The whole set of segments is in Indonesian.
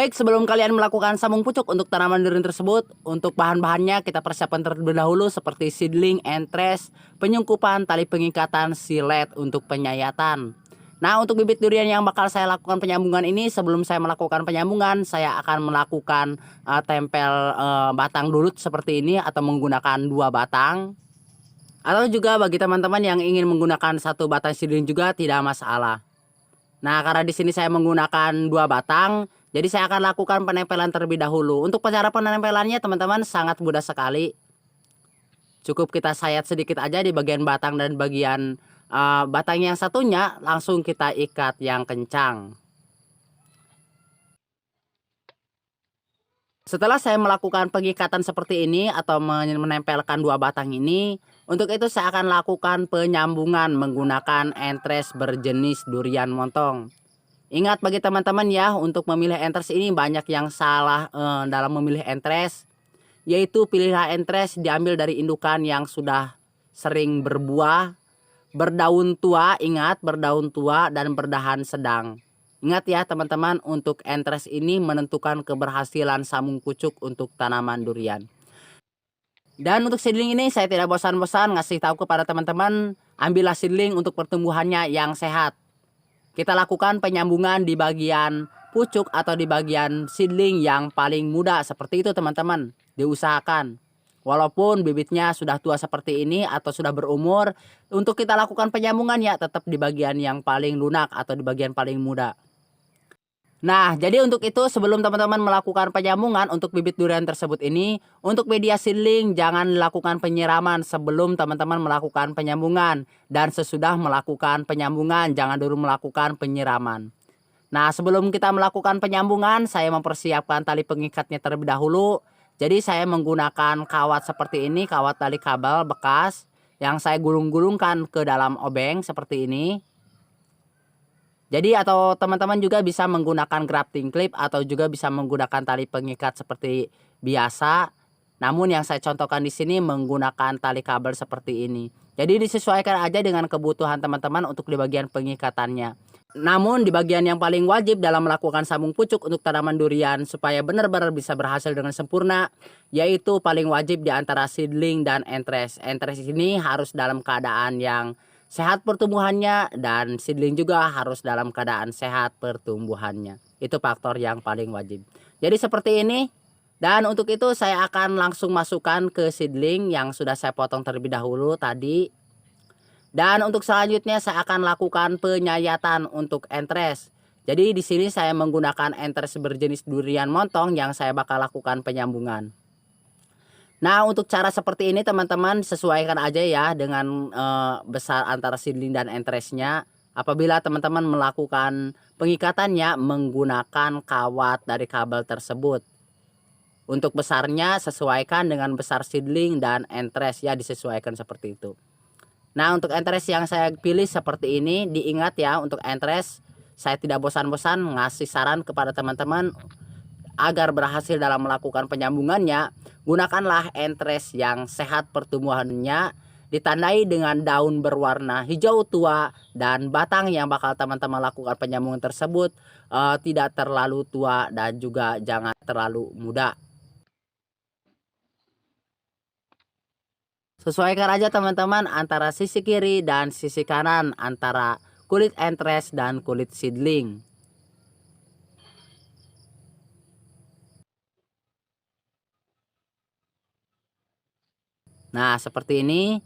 Baik, sebelum kalian melakukan sambung pucuk untuk tanaman durian tersebut, untuk bahan-bahannya kita persiapkan terlebih dahulu seperti seedling, entres, penyungkupan, tali pengikatan, silet untuk penyayatan. Nah, untuk bibit durian yang bakal saya lakukan penyambungan ini, sebelum saya melakukan penyambungan, saya akan melakukan tempel batang dulu seperti ini atau menggunakan 2 batang. Atau juga bagi teman-teman yang ingin menggunakan 1 batang seedling juga tidak masalah. Nah, karena di sini saya menggunakan 2 batang, jadi saya akan lakukan penempelan terlebih dahulu. Untuk cara penempelannya teman-teman sangat mudah sekali. Cukup kita sayat sedikit aja di bagian batang dan bagian batang yang satunya, langsung kita ikat yang kencang. Setelah saya melakukan pengikatan seperti ini atau menempelkan 2 batang ini, untuk itu saya akan lakukan penyambungan menggunakan entres berjenis durian montong. Ingat bagi teman-teman ya, untuk memilih entres ini banyak yang salah dalam memilih entres. Yaitu pilihlah entres diambil dari indukan yang sudah sering berbuah, berdaun tua, ingat berdaun tua dan berdahan sedang. Ingat ya teman-teman, untuk entres ini menentukan keberhasilan sambung pucuk untuk tanaman durian. Dan untuk seedling ini saya tidak bosan-bosan ngasih tahu kepada teman-teman, ambillah seedling untuk pertumbuhannya yang sehat. Kita lakukan penyambungan di bagian pucuk atau di bagian seedling yang paling muda seperti itu teman-teman. Diusahakan. Walaupun bibitnya sudah tua seperti ini atau sudah berumur, untuk kita lakukan penyambungan ya tetap di bagian yang paling lunak atau di bagian paling muda. Nah, jadi untuk itu sebelum teman-teman melakukan penyambungan untuk bibit durian tersebut ini, untuk media seedling jangan lakukan penyiraman sebelum teman-teman melakukan penyambungan. Dan sesudah melakukan penyambungan jangan dulu melakukan penyiraman. Nah, sebelum kita melakukan penyambungan, saya mempersiapkan tali pengikatnya terlebih dahulu. Jadi saya menggunakan kawat seperti ini, kawat tali kabel bekas yang saya gulung-gulungkan ke dalam obeng seperti ini. Jadi atau teman-teman juga bisa menggunakan grafting clip atau juga bisa menggunakan tali pengikat seperti biasa. Namun yang saya contohkan di sini menggunakan tali kabel seperti ini. Jadi disesuaikan aja dengan kebutuhan teman-teman untuk di bagian pengikatannya. Namun di bagian yang paling wajib dalam melakukan sambung pucuk untuk tanaman durian supaya benar-benar bisa berhasil dengan sempurna, yaitu paling wajib di antara seedling dan entres. Entres ini harus dalam keadaan yang sehat pertumbuhannya dan seedling juga harus dalam keadaan sehat pertumbuhannya. Itu faktor yang paling wajib. Jadi seperti ini. Dan untuk itu saya akan langsung masukkan ke seedling yang sudah saya potong terlebih dahulu tadi. Dan untuk selanjutnya saya akan lakukan penyayatan untuk entres. Jadi di sini saya menggunakan entres berjenis durian montong yang saya bakal lakukan penyambungan. Nah, untuk cara seperti ini teman-teman sesuaikan aja ya dengan besar antara seedling dan entresnya. Apabila teman-teman melakukan pengikatannya menggunakan kawat dari kabel tersebut. Untuk besarnya sesuaikan dengan besar seedling dan entres ya, disesuaikan seperti itu. Nah, untuk entres yang saya pilih seperti ini, diingat ya, untuk entres saya tidak bosan-bosan ngasih saran kepada teman-teman agar berhasil dalam melakukan penyambungannya. Gunakanlah entres yang sehat pertumbuhannya, ditandai dengan daun berwarna hijau tua dan batang yang bakal teman-teman lakukan penyambungan tersebut tidak terlalu tua dan juga jangan terlalu muda. Sesuaikan aja teman-teman antara sisi kiri dan sisi kanan antara kulit entres dan kulit seedling. Nah, seperti ini.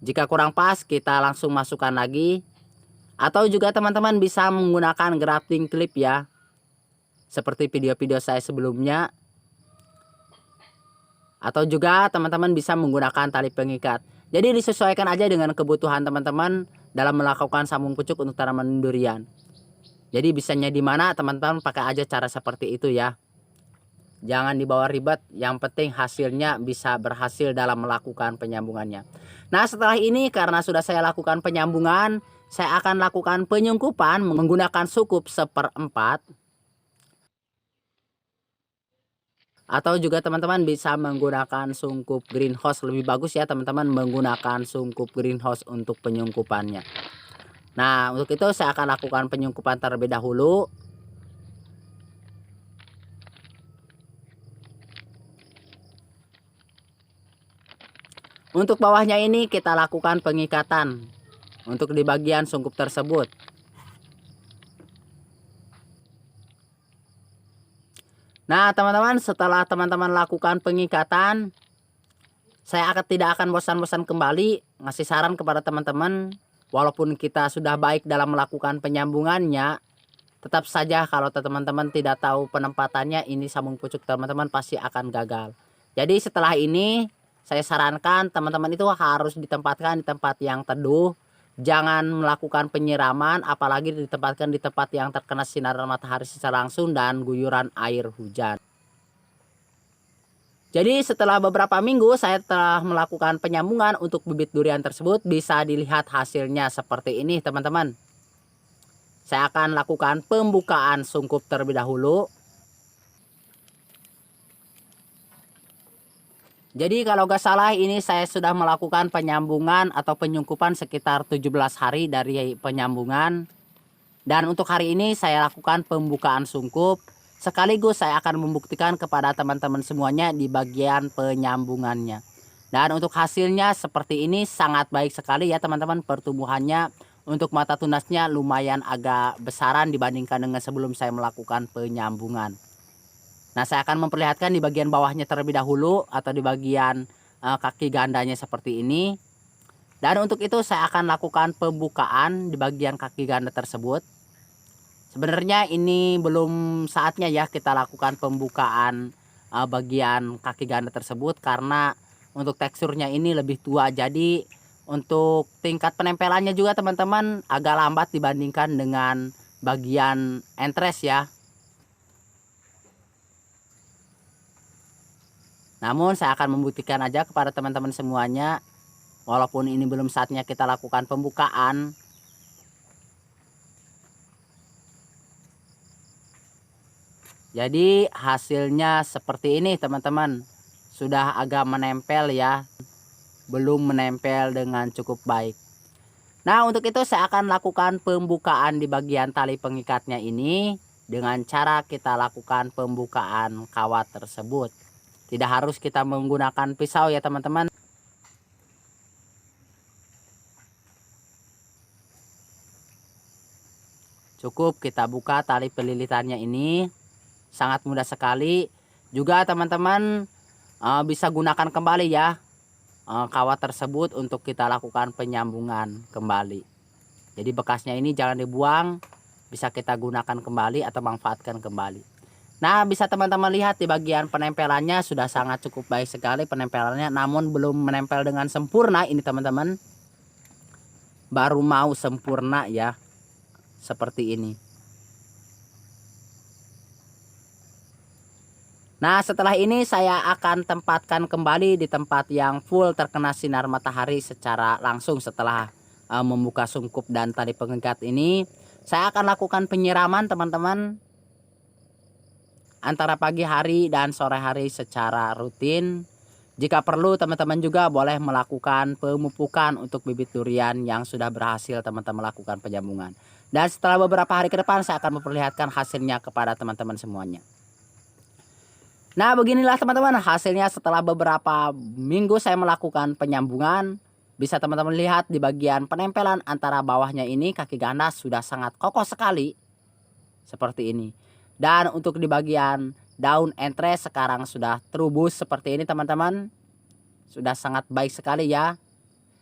Jika kurang pas, kita langsung masukkan lagi. Atau juga teman-teman bisa menggunakan grafting clip ya. Seperti video-video saya sebelumnya. Atau juga teman-teman bisa menggunakan tali pengikat. Jadi disesuaikan aja dengan kebutuhan teman-teman dalam melakukan sambung pucuk untuk tanaman durian. Jadi bisanya di mana teman-teman pakai aja cara seperti itu ya. Jangan dibawa ribet, yang penting hasilnya bisa berhasil dalam melakukan penyambungannya. Nah, setelah ini karena sudah saya lakukan penyambungan, saya akan lakukan penyungkupan menggunakan sukup 1/4. Atau juga teman-teman bisa menggunakan sungkup greenhouse, lebih bagus ya teman-teman menggunakan sungkup greenhouse untuk penyungkupannya. Nah, untuk itu saya akan lakukan penyungkupan terlebih dahulu. Untuk bawahnya ini kita lakukan pengikatan untuk di bagian sungkup tersebut. Nah, teman-teman, setelah teman-teman lakukan pengikatan, saya tidak akan bosan-bosan kembali ngasih saran kepada teman-teman. Walaupun kita sudah baik dalam melakukan penyambungannya, tetap saja kalau teman-teman tidak tahu penempatannya, ini sambung pucuk teman-teman pasti akan gagal. Jadi setelah ini saya sarankan teman-teman itu harus ditempatkan di tempat yang teduh. Jangan melakukan penyiraman, apalagi ditempatkan di tempat yang terkena sinar matahari secara langsung dan guyuran air hujan. Jadi setelah beberapa minggu saya telah melakukan penyambungan untuk bibit durian tersebut. Bisa dilihat hasilnya seperti ini teman-teman. Saya akan lakukan pembukaan sungkup terlebih dahulu. Jadi kalau gak salah ini saya sudah melakukan penyambungan atau penyungkupan sekitar 17 hari dari penyambungan. Dan untuk hari ini saya lakukan pembukaan sungkup. Sekaligus saya akan membuktikan kepada teman-teman semuanya di bagian penyambungannya. Dan untuk hasilnya seperti ini sangat baik sekali ya teman-teman. Pertumbuhannya untuk mata tunasnya lumayan agak besaran dibandingkan dengan sebelum saya melakukan penyambungan. Nah, saya akan memperlihatkan di bagian bawahnya terlebih dahulu atau di bagian kaki gandanya seperti ini. Dan untuk itu saya akan lakukan pembukaan di bagian kaki ganda tersebut. Sebenarnya ini belum saatnya ya kita lakukan pembukaan bagian kaki ganda tersebut karena untuk teksturnya ini lebih tua. Jadi untuk tingkat penempelannya juga teman-teman agak lambat dibandingkan dengan bagian entres ya. Namun saya akan membuktikan aja kepada teman-teman semuanya, walaupun ini belum saatnya kita lakukan pembukaan. Jadi hasilnya seperti ini teman-teman. Sudah agak menempel ya. Belum menempel dengan cukup baik. Nah, untuk itu saya akan lakukan pembukaan di bagian tali pengikatnya ini dengan cara kita lakukan pembukaan kawat tersebut. Tidak harus kita menggunakan pisau ya teman-teman. Cukup kita buka tali pelilitannya ini. Sangat mudah sekali. Juga teman-teman bisa gunakan kembali ya kawat tersebut untuk kita lakukan penyambungan kembali. Jadi bekasnya ini jangan dibuang. Bisa kita gunakan kembali atau manfaatkan kembali. Nah, bisa teman-teman lihat di bagian penempelannya sudah sangat cukup baik sekali penempelannya. Namun belum menempel dengan sempurna ini teman-teman. Baru mau sempurna ya. Seperti ini. Nah, setelah ini saya akan tempatkan kembali di tempat yang full terkena sinar matahari secara langsung setelah membuka sungkup dan tali pengikat ini. Saya akan lakukan penyiraman teman-teman antara pagi hari dan sore hari secara rutin. Jika perlu teman-teman juga boleh melakukan pemupukan untuk bibit durian yang sudah berhasil teman-teman lakukan penyambungan. Dan setelah beberapa hari ke depan saya akan memperlihatkan hasilnya kepada teman-teman semuanya. Nah, beginilah teman-teman hasilnya setelah beberapa minggu saya melakukan penyambungan. Bisa teman-teman lihat di bagian penempelan antara bawahnya ini kaki ganda sudah sangat kokoh sekali. Seperti ini. Dan untuk di bagian daun entres sekarang sudah terubus seperti ini teman-teman. Sudah sangat baik sekali ya.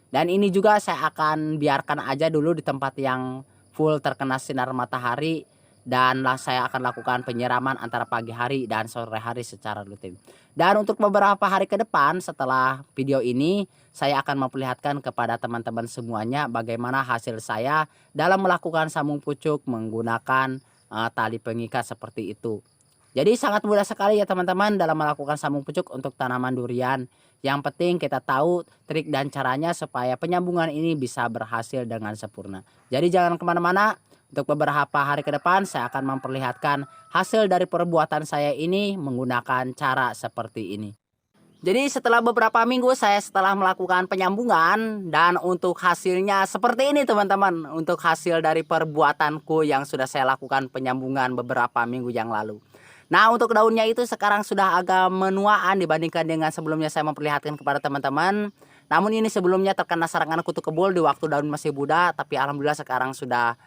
Dan ini juga saya akan biarkan aja dulu di tempat yang full terkena sinar matahari. Dan saya akan lakukan penyiraman antara pagi hari dan sore hari secara rutin. Dan untuk beberapa hari ke depan setelah video ini saya akan memperlihatkan kepada teman-teman semuanya bagaimana hasil saya dalam melakukan sambung pucuk menggunakan tali pengikat seperti itu. Jadi sangat mudah sekali ya teman-teman dalam melakukan sambung pucuk untuk tanaman durian. Yang penting kita tahu trik dan caranya supaya penyambungan ini bisa berhasil dengan sempurna. Jadi jangan kemana-mana. Untuk beberapa hari ke depan saya akan memperlihatkan hasil dari perbuatan saya ini menggunakan cara seperti ini. Jadi setelah beberapa minggu saya setelah melakukan penyambungan dan untuk hasilnya seperti ini teman-teman. Untuk hasil dari perbuatanku yang sudah saya lakukan penyambungan beberapa minggu yang lalu. Nah untuk daunnya itu sekarang sudah agak menuaan dibandingkan dengan sebelumnya saya memperlihatkan kepada teman-teman. Namun ini sebelumnya terkena serangan kutu kebul di waktu daun masih muda. Tapi alhamdulillah sekarang sudah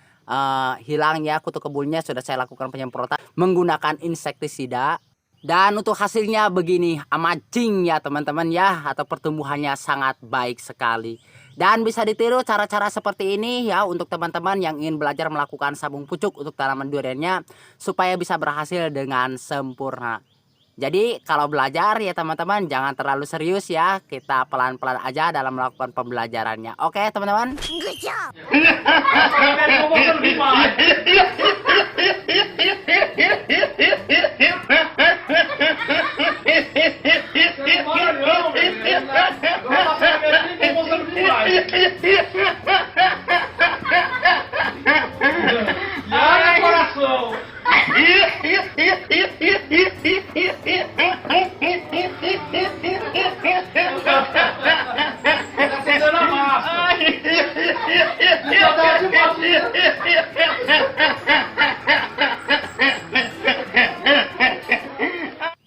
hilang ya kutu kebulnya. Sudah saya lakukan penyemprotan menggunakan insektisida. Dan untuk hasilnya begini, amazing ya teman-teman ya, atau pertumbuhannya sangat baik sekali. Dan bisa ditiru cara-cara seperti ini ya untuk teman-teman yang ingin belajar melakukan sabung pucuk untuk tanaman duriannya supaya bisa berhasil dengan sempurna. Jadi kalau belajar ya teman-teman jangan terlalu serius ya, kita pelan-pelan aja dalam melakukan pembelajarannya. Oke teman-teman? Good job.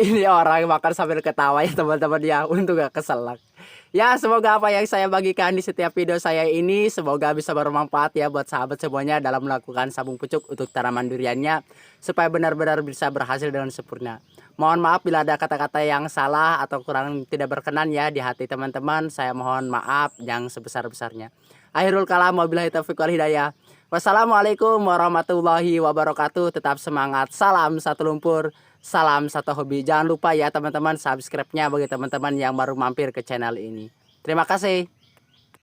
Ini orang makan sambil ketawa ya teman-teman ya, untuk gak keselak. Ya semoga apa yang saya bagikan di setiap video saya ini semoga bisa bermanfaat ya buat sahabat semuanya dalam melakukan sabung pucuk untuk tanaman duriannya supaya benar-benar bisa berhasil dengan sempurna. Mohon maaf bila ada kata-kata yang salah atau kurang tidak berkenan ya di hati teman-teman. Saya mohon maaf yang sebesar-besarnya. Akhirul kalam, wabillahi taufiq wal hidayah. Wassalamualaikum warahmatullahi wabarakatuh. Tetap semangat. Salam satu lumpur. Salam satu hobi. Jangan lupa ya teman-teman subscribe-nya bagi teman-teman yang baru mampir ke channel ini. Terima kasih.